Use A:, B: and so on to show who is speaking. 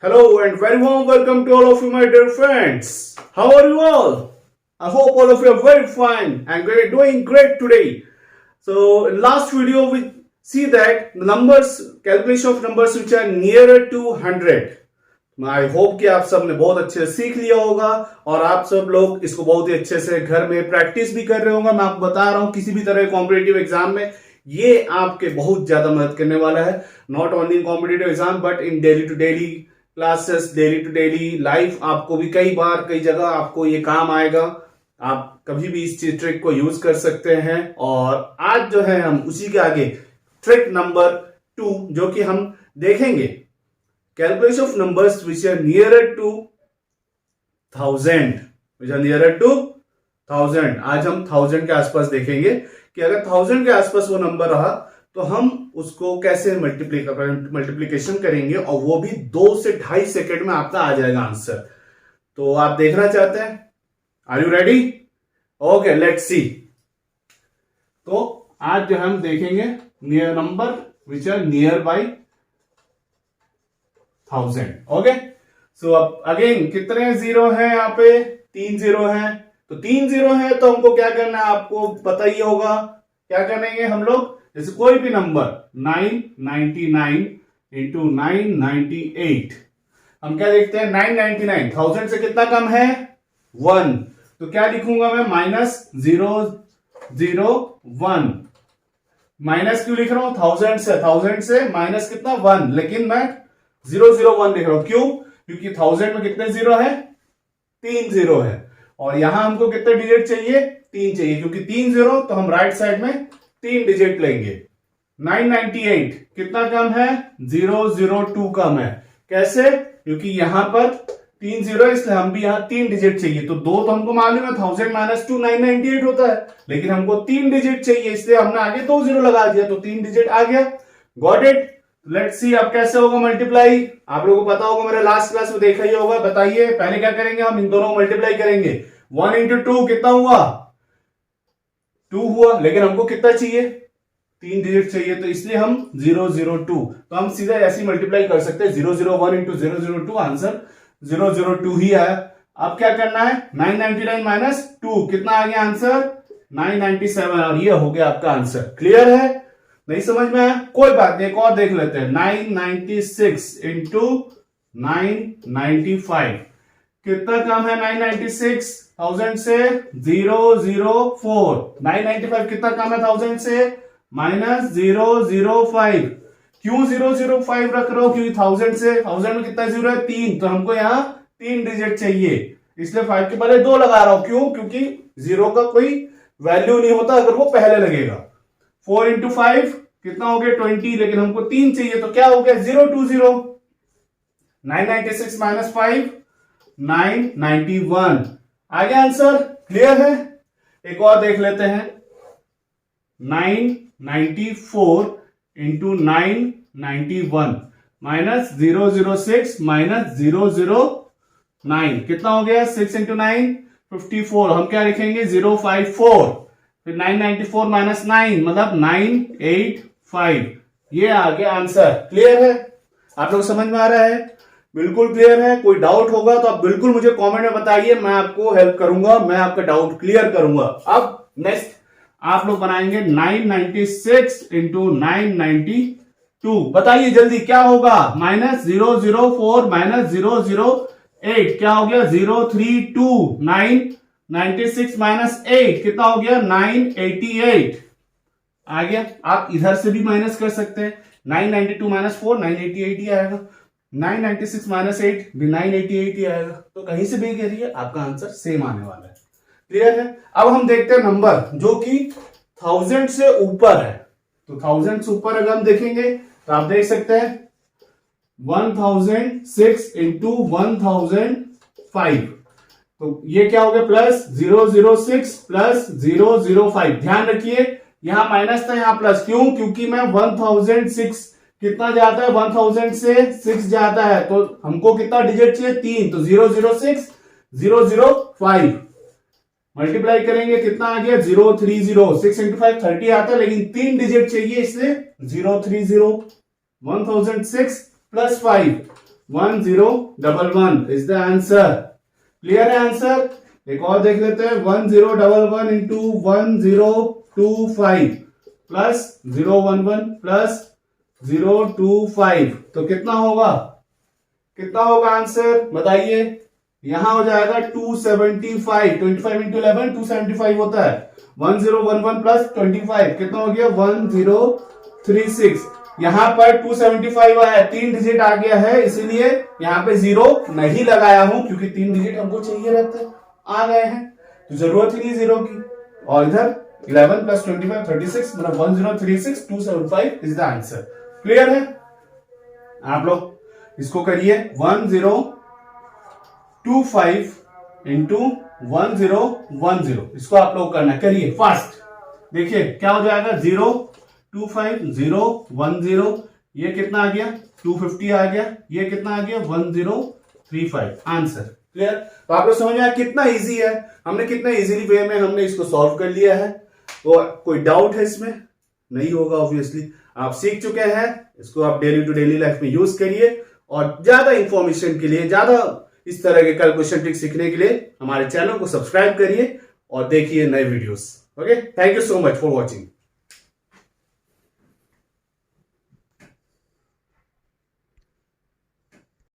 A: Hello and very warm welcome to all of you, my dear friends. How are you all? I hope all of you are very fine and we're doing great today. So, in last video, we see that the numbers, calculation of numbers which are nearer to 100. I hope कि आप सब ने बहुत अच्छे से सीख लिया होगा और आप सब लोग इसको बहुत ही अच्छे से घर में प्रैक्टिस भी कर रहे होंगे। मैं आपको बता रहा हूं किसी भी तरह के कॉम्पिटेटिव एग्जाम में ये आपके बहुत ज्यादा मदद करने वाला है। Not only in competitive exam but in daily to daily classes, daily to daily life, आपको भी कई बार कई जगह आपको ये काम आएगा। आप कभी भी इस ट्रिक को यूज कर सकते हैं। और आज जो है हम उसी के आगे ट्रिक नंबर 2 जो कि हम देखेंगे, calculation of numbers which are nearer to 1000, which are nearer to 1000। आज हम 1000 के आसपास देखेंगे कि अगर 1000 के आसपास वो नंबर रहा तो हम उसको कैसे मल्टीप्लीकेशन करेंगे और वो भी 2 से 2.5 सेकेंड में आपका आ जाएगा आंसर। तो आप देखना चाहते हैं? Are you ready? Okay, let's see. तो आज जो हम देखेंगे near number which are near by 1000। Okay, so अब अगेन कितने जीरो हैं यहाँ पे? 3 जीरो हैं। तो 3 जीरो है तो हमको क्या करना है आपको पता ही होगा। क्या करेंगे हम लोग? जैसे कोई भी नंबर 999 इंटू 998, हम क्या देखते हैं? 999 1000 से कितना कम है? 1। तो क्या लिखूंगा मैं? -001। माइनस क्यों लिख रहा हूं? 1000 से माइनस कितना? 1। लेकिन मैं 001 लिख रहा हूं। क्यों? क्योंकि 1000 में कितने जीरो है? 3 जीरो है। और यहां हमको कितने डिजिट चाहिए? 3 चाहिए। क्योंकि 3 जीरो तो हम राइट साइड में 3 डिजिट लेंगे। 998 कितना कम है? 002 कम है। कैसे? क्योंकि यहां पर 3 जीरो है इसलिए हम भी यहां 3 डिजिट चाहिए। तो 2 तो हमको मालूम है 1000 माइनस 2 998 होता है, लेकिन हमको 3 डिजिट चाहिए इसलिए हमने आगे 2 जीरो लगा दिया। तो 3 डिजिट आ गया। Got it? लेट्स सी अब कैसे होगा मल्टीप्लाई। आप लोगों को पता होगा, मेरे लास्ट क्लास में देखा ही होगा। बताइए पहले क्या करेंगे? हम इन दोनों को मल्टीप्लाई करेंगे। 1 इंटू 2 कितना हुआ? 2 हुआ। लेकिन हमको कितना चाहिए? 3 डिजिट चाहिए, तो इसलिए हम 002। तो हम सीधा ऐसे मल्टीप्लाई कर सकते हैं। 001 इंटू 002, आंसर 002 ही आया। अब क्या करना है? 999 माइनस 2 कितना आ गया आंसर? 997। और ये हो गया आपका आंसर। क्लियर है? नहीं समझ में आया? कोई बात नहीं, एक और देख लेते हैं। 996 इंटू 995 कितना कम है? 996 1000 से? 004। 995 कितना कम है 1000 से? -005। क्यों 005 रख रहा हूं? क्योंकि 1000 से 1000 में कितना जीरो है? 3। तो हमको यहां 3 डिजिट चाहिए, इसलिए 5 के पहले 2 लगा रहा हूं। क्यों? क्योंकि जीरो का कोई वैल्यू नहीं होता अगर वो पहले लगेगा। 4 इंटू 5 कितना हो गया? 20। लेकिन हमको 3 चाहिए, तो क्या हो गया? 020। 996 माइनस 5 991 आ गया आंसर। क्लियर है? एक और देख लेते हैं। 994 इंटू 991 माइनस 006 माइनस 009 कितना हो गया? 6 इंटू 9 54। हम क्या लिखेंगे? 054। फिर 994 माइनस 9 मतलब 985। ये आ गया आंसर। क्लियर है? आप लोग समझ में आ रहा है? बिल्कुल क्लियर है। कोई डाउट होगा तो आप बिल्कुल मुझे कमेंट में बताइए, मैं आपको हेल्प करूंगा, मैं आपका डाउट क्लियर करूंगा। अब नेक्स्ट आप लोग बनाएंगे 996 इंटू 992। बताइए जल्दी क्या होगा? -004 माइनस 008 क्या हो गया? 032। 996 माइनस 8 कितना हो गया? 988 आ गया। आप इधर से भी माइनस कर सकते हैं। 992 माइनस 4 988 ही आएगा। 996 माइनस 8 भी 988 ही आएगा। तो कहीं से भी करिए आपका आंसर सेम आने वाला है। क्लियर है? अब हम देखते हैं नंबर जो कि 1000 से ऊपर है। तो 1000 से ऊपर अगर हम देखेंगे तो आप देख सकते हैं 1006 इंटू 1005। तो ये क्या हो गया? Plus 006 plus 005। ध्यान रखिए यहां माइनस था, यहां प्लस। क्यों? क्योंकि मैं 1006 कितना जाता है? 1000 से 6 जाता है, तो हमको कितना डिजिट चाहिए? 3। तो 006 005 मल्टीप्लाई करेंगे कितना आ गया? 030। 6 इंटू 5 30 आता है, लेकिन 3 डिजिट चाहिए इसलिए 030। 1006 plus 5 1011 is the answer. Clear है आंसर? एक और देख लेते हैं, 1011 इंटू 1025 प्लस 011 प्लस 025 तो कितना होगा? कितना होगा आंसर बताइए? यहां हो जाएगा 275, 25 इंटू 11 275 होता है। 1011 प्लस 25 कितना हो गया? 1036। यहां पर 275 आया, 3 डिजिट आ गया है, इसीलिए यहां पे 0 नहीं लगाया हूं, क्योंकि 3 डिजिट हमको चाहिए रहता है, आ गए हैं तो जरूरत ही नहीं 0 की। और इधर 11 प्लस 25 36, मतलब 1036 275 इज द आंसर। क्लियर है? आप लोग इसको करिए, 1025 इंटू 1010, इसको आप लोग करना, करिए फास्ट। देखिए क्या हो जाएगा, 025 010, ये कितना आ गया? 250 आ गया, ये कितना आ गया? 1035 आंसर। क्लियर? तो आप लोग समझ में आया कितना इजी है, हमने कितना इजीली वे में हमने इसको सॉल्व कर लिया है। तो कोई डाउट है इसमें? नहीं होगा ऑब्वियसली, आप सीख चुके हैं, इसको आप डेली टू डेली लाइफ में यूज करिए। और ज्यादा इंफॉर्मेशन के लिए, ज्यादा इस तरह के कैलकुलेशन ट्रिक सीखने के लिए हमारे चैनल को सब्सक्राइब करिए और देखिए नए videos. Okay, thank you so much for watching.